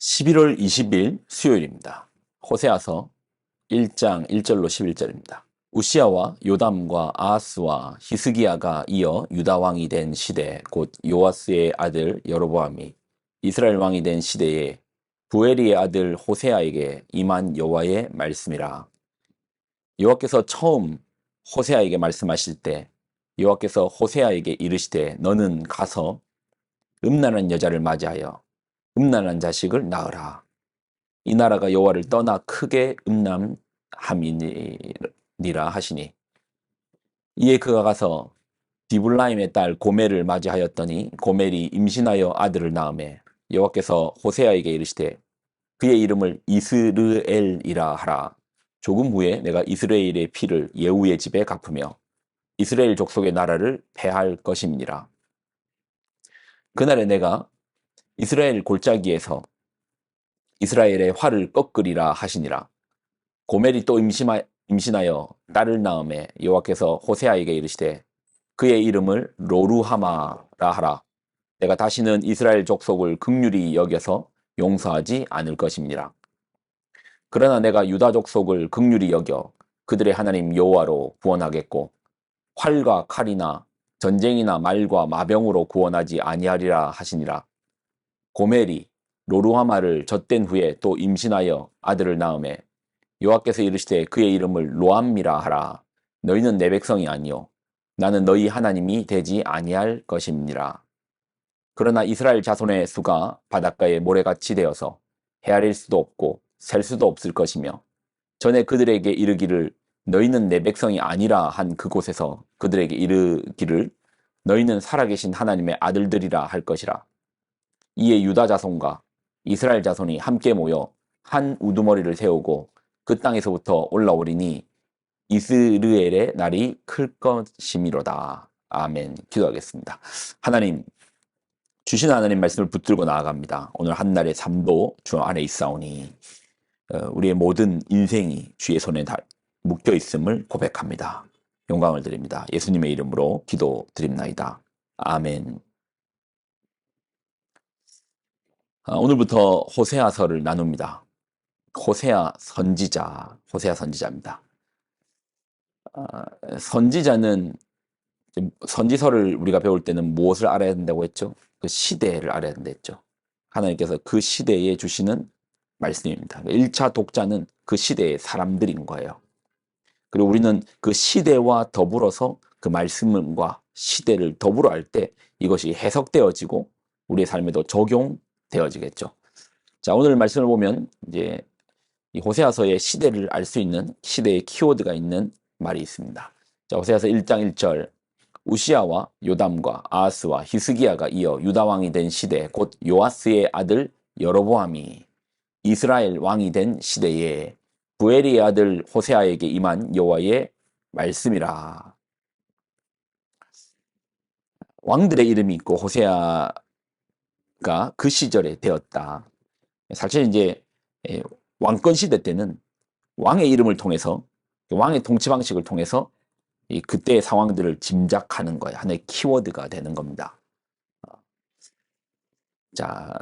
11월 20일 수요일입니다. 호세아서 1장 1절로 11절입니다. 우시야와 요담과 아하스와 히스기야가 이어 유다 왕이 된 시대 곧 요아스의 아들 여로보암이 이스라엘 왕이 된 시대에 부엘리의 아들 호세아에게 임한 여호와의 말씀이라. 여호와께서 처음 호세아에게 말씀하실 때 여호와께서 호세아에게 이르시되 너는 가서 음란한 여자를 맞이하여 음란한 자식을 낳으라. 이 나라가 여호와를 떠나 크게 음란함이니라 하시니, 이에 그가 가서 디블라임의 딸 고멜을 맞이하였더니 고멜이 임신하여 아들을 낳으매 여호와께서 호세아에게 이르시되 그의 이름을 이스르엘이라 하라. 조금 후에 내가 이스라엘의 피를 예후의 집에 갚으며 이스라엘 족속의 나라를 패할 것임이니라. 그날에 내가 이스라엘 골짜기에서 이스라엘의 활을 꺾으리라 하시니라. 고멜이 또 임신하여 딸을 낳음에 여호와께서 호세아에게 이르시되 그의 이름을 로루하마라 하라. 내가 다시는 이스라엘 족속을 긍휼히 여겨서 용서하지 않을 것입니다. 그러나 내가 유다 족속을 긍휼히 여겨 그들의 하나님 여호와로 구원하겠고 활과 칼이나 전쟁이나 말과 마병으로 구원하지 아니하리라 하시니라. 고멜이 로루하마를 젖된 후에 또 임신하여 아들을 낳음에 여호와께서 이르시되 그의 이름을 로암미라 하라. 너희는 내 백성이 아니요 나는 너희 하나님이 되지 아니할 것임니라. 그러나 이스라엘 자손의 수가 바닷가에 모래같이 되어서 헤아릴 수도 없고 셀 수도 없을 것이며 전에 그들에게 이르기를 너희는 내 백성이 아니라 한 그곳에서 그들에게 이르기를 너희는 살아계신 하나님의 아들들이라 할 것이라. 이에 유다 자손과 이스라엘 자손이 함께 모여 한 우두머리를 세우고 그 땅에서부터 올라오리니 이스르엘의 날이 클 것이미로다. 아멘. 기도하겠습니다. 하나님, 주신 하나님 말씀을 붙들고 나아갑니다. 오늘 한날의 삶도 주 안에 있사오니 우리의 모든 인생이 주의 손에 묶여 있음을 고백합니다. 영광을 드립니다. 예수님의 이름으로 기도드립나이다. 아멘. 오늘부터 호세아서를 나눕니다. 호세아 선지자입니다. 선지자는 선지서를 우리가 배울 때는 무엇을 알아야 된다고 했죠? 그 시대를 알아야 된다 했죠. 하나님께서 그 시대에 주시는 말씀입니다. 1차 독자는 그 시대의 사람들인 거예요. 그리고 우리는 그 시대와 더불어서 그 말씀과 시대를 더불어 할 때 이것이 해석되어지고 우리의 삶에도 적용되어지겠죠. 자, 오늘 말씀을 보면 이제 이 호세아서의 시대를 알 수 있는 시대의 키워드가 있는 말이 있습니다. 자, 호세아서 1장 1절. 우시야와 요담과 아하스와 히스기야가 이어 유다 왕이 된 시대 곧 요아스의 아들 여로보암이 이스라엘 왕이 된 시대에 부엘리의 아들 호세아에게 임한 여호와의 말씀이라. 왕들의 이름이 있고 호세아가 그 시절에 되었다. 사실 이제 왕권 시대 때는 왕의 이름을 통해서 왕의 통치 방식을 통해서 그때의 상황들을 짐작하는 거예요. 하나의 키워드가 되는 겁니다. 자,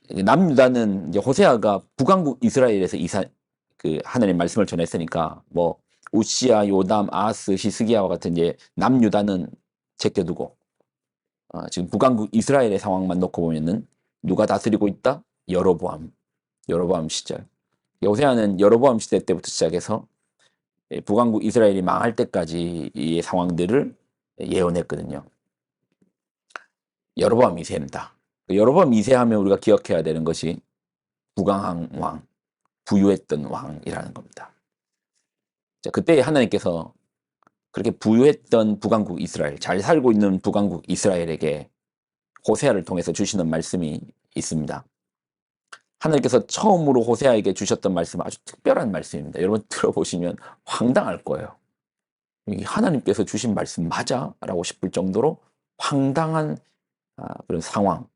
남유다는 이제 호세아가 북왕국 이스라엘에서 하나님 말씀을 전했으니까 뭐 우시야, 요담, 아하스, 히스기야와 같은 이제 남유다는 제껴두고 지금 북왕국 이스라엘의 상황만 놓고 보면은 누가 다스리고 있다? 여로보암 시절. 호세아는 여로보암 시대 때부터 시작해서 북왕국 이스라엘이 망할 때까지 이 상황들을 예언했거든요. 여로보암 2세입니다. 여로보암 2세 하면 우리가 기억해야 되는 것이 북왕 왕, 부유했던 왕이라는 겁니다. 자, 그때 하나님께서 그렇게 부유했던 북왕국 이스라엘, 잘 살고 있는 북왕국 이스라엘에게 호세아를 통해서 주시는 말씀이 있습니다. 하나님께서 처음으로 호세아에게 주셨던 말씀은 아주 특별한 말씀입니다. 여러분 들어보시면 황당할 거예요. 하나님께서 주신 말씀 맞아? 라고 싶을 정도로 황당한 그런 상황.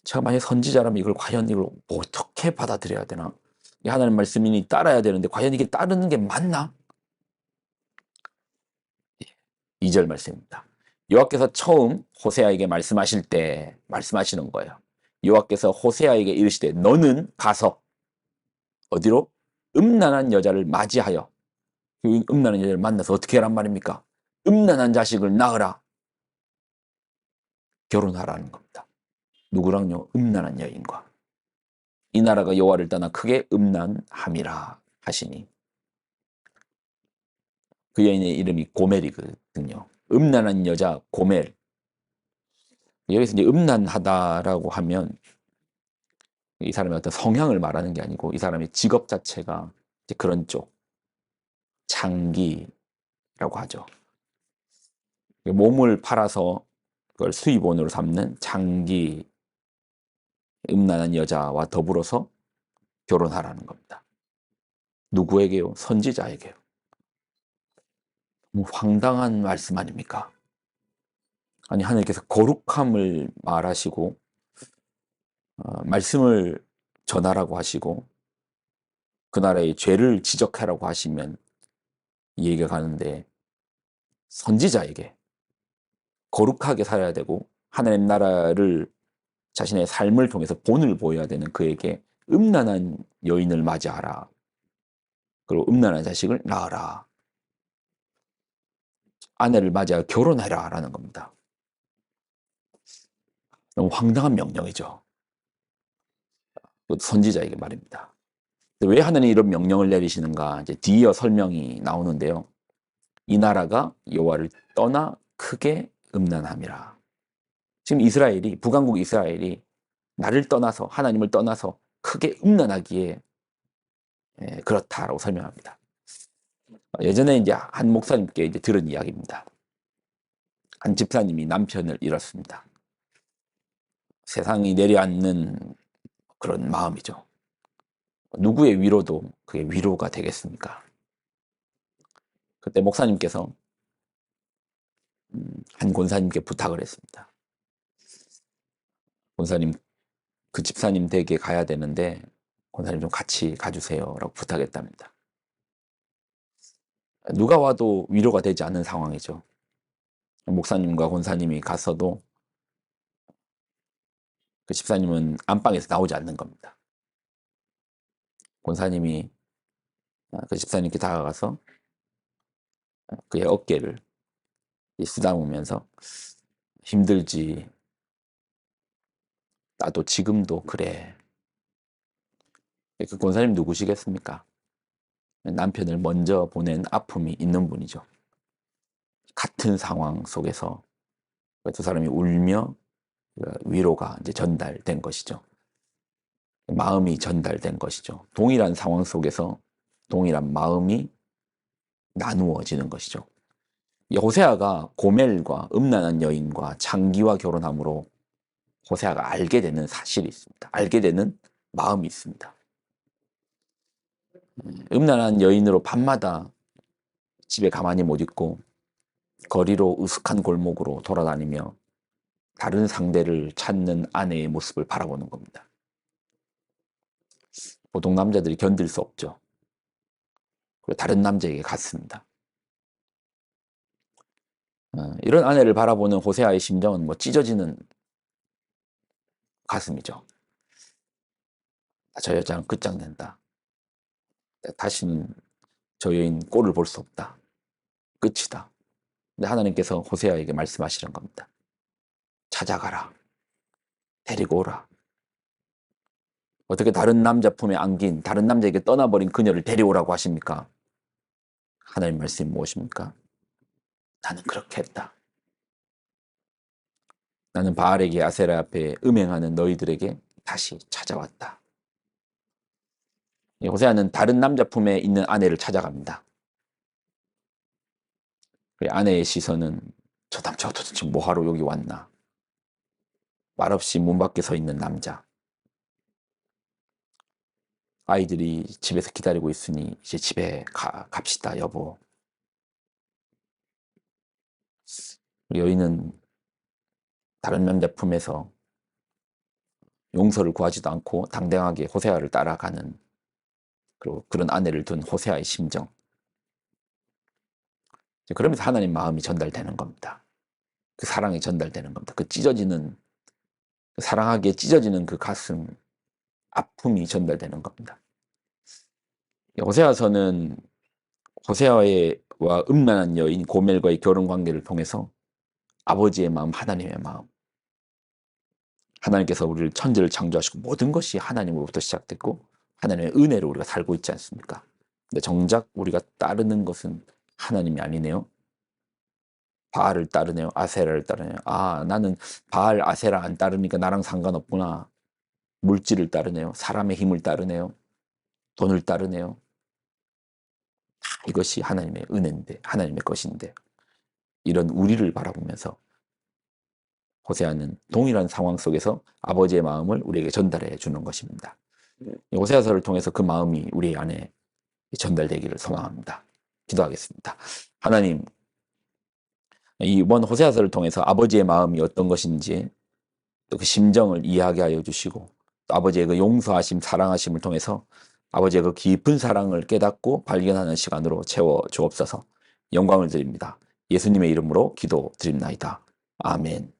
제가 만약 선지자라면 이걸 과연 이걸 어떻게 받아들여야 되나? 하나님 말씀이니 따라야 되는데 과연 이게 따르는 게 맞나? 2절 말씀입니다. 여호와께서 처음 호세아에게 말씀하실 때 말씀하시는 거예요. 여호와께서 호세아에게 이르시되 너는 가서 어디로? 음란한 여자를 맞이하여, 그 음란한 여자를 만나서 어떻게 하란 말입니까? 음란한 자식을 낳으라. 결혼하라는 겁니다. 누구랑요? 음란한 여인과. 이 나라가 여호와를 떠나 크게 음란함이라 하시니, 그 여인의 이름이 고멜이거든요. 음란한 여자 고멜. 여기서 이제 음란하다라고 하면 이 사람의 어떤 성향을 말하는 게 아니고 이 사람의 직업 자체가 이제 그런 쪽, 장기라고 하죠. 몸을 팔아서 그걸 수입원으로 삼는 장기, 음란한 여자와 더불어서 결혼하라는 겁니다. 누구에게요? 선지자에게요. 황당한 말씀 아닙니까? 아니, 하나님께서 거룩함을 말하시고 말씀을 전하라고 하시고 그 나라의 죄를 지적하라고 하시면 이해가 가는데, 선지자에게 거룩하게 살아야 되고 하나님 나라를 자신의 삶을 통해서 본을 보여야 되는 그에게 음란한 여인을 맞이하라. 그리고 음란한 자식을 낳아라. 아내를 맞이하여 결혼해라 라는 겁니다. 너무 황당한 명령이죠. 선지자에게 말입니다. 왜 하나님이 이런 명령을 내리시는가? 이제 뒤이어 설명이 나오는데요. 이 나라가 여호와를 떠나 크게 음란함이라. 지금 이스라엘이, 북왕국 이스라엘이 나를 떠나서, 하나님을 떠나서 크게 음란하기에 그렇다라고 설명합니다. 예전에 이제 한 목사님께 이제 들은 이야기입니다. 한 집사님이 남편을 잃었습니다. 세상이 내려앉는 그런 마음이죠. 누구의 위로도 그게 위로가 되겠습니까? 그때 목사님께서 한 권사님께 부탁을 했습니다. 권사님, 그 집사님 댁에 가야 되는데 권사님 좀 같이 가주세요 라고 부탁했답니다. 누가 와도 위로가 되지 않는 상황이죠. 목사님과 권사님이 갔어도 그 집사님은 안방에서 나오지 않는 겁니다. 권사님이 그 집사님께 다가가서 그의 어깨를 쓰다보면서 힘들지, 나도 지금도 그래. 그 권사님 누구시겠습니까? 남편을 먼저 보낸 아픔이 있는 분이죠. 같은 상황 속에서 두 사람이 울며 위로가 이제 전달된 것이죠. 마음이 전달된 것이죠. 동일한 상황 속에서 동일한 마음이 나누어지는 것이죠. 호세아가 고멜과 음란한 여인과 장기와 결혼함으로 호세아가 알게 되는 사실이 있습니다. 알게 되는 마음이 있습니다. 음란한 여인으로 밤마다 집에 가만히 못 있고 거리로 으슥한 골목으로 돌아다니며 다른 상대를 찾는 아내의 모습을 바라보는 겁니다. 보통 남자들이 견딜 수 없죠. 그리고 다른 남자에게 갔습니다. 이런 아내를 바라보는 호세아의 심정은 뭐 찢어지는 가슴이죠. 저 여자는 끝장낸다. 다시는 저 여인 꼴을 볼 수 없다. 끝이다. 근데 하나님께서 호세아에게 말씀하시는 겁니다. 찾아가라. 데리고 오라. 어떻게 다른 남자 품에 안긴, 다른 남자에게 떠나버린 그녀를 데려오라고 하십니까? 하나님 말씀이 무엇입니까? 나는 그렇게 했다. 나는 바알에게 아세라 앞에 음행하는 너희들에게 다시 찾아왔다. 호세아는 다른 남자 품에 있는 아내를 찾아갑니다. 아내의 시선은 저 남자가 도대체 뭐하러 여기 왔나? 말없이 문 밖에 서 있는 남자. 아이들이 집에서 기다리고 있으니 이제 집에 갑시다, 여보. 여인은 다른 남자 품에서 용서를 구하지도 않고 당당하게 호세아를 따라가는, 그리고 그런 아내를 둔 호세아의 심정. 그러면서 하나님 마음이 전달되는 겁니다. 그 사랑이 전달되는 겁니다. 그 찢어지는 사랑하기에 찢어지는 그 가슴, 아픔이 전달되는 겁니다. 호세아서는 호세아와 음란한 여인 고멜과의 결혼 관계를 통해서 아버지의 마음, 하나님의 마음, 하나님께서 우리를 천지를 창조하시고 모든 것이 하나님으로부터 시작됐고 하나님의 은혜로 우리가 살고 있지 않습니까? 근데 정작 우리가 따르는 것은 하나님이 아니네요. 바알을 따르네요. 아세라를 따르네요. 아, 나는 바알, 아세라 안 따르니까 나랑 상관없구나. 물질을 따르네요. 사람의 힘을 따르네요. 돈을 따르네요. 이것이 하나님의 은혜인데, 하나님의 것인데, 이런 우리를 바라보면서 호세아는 동일한 상황 속에서 아버지의 마음을 우리에게 전달해 주는 것입니다. 호세아서를 통해서 그 마음이 우리 안에 전달되기를 소망합니다. 기도하겠습니다. 하나님, 이번 호세아서를 통해서 아버지의 마음이 어떤 것인지 또 그 심정을 이해하게 하여 주시고 또 아버지의 그 용서하심, 사랑하심을 통해서 아버지의 그 깊은 사랑을 깨닫고 발견하는 시간으로 채워 주옵소서. 영광을 드립니다. 예수님의 이름으로 기도드립나이다. 아멘.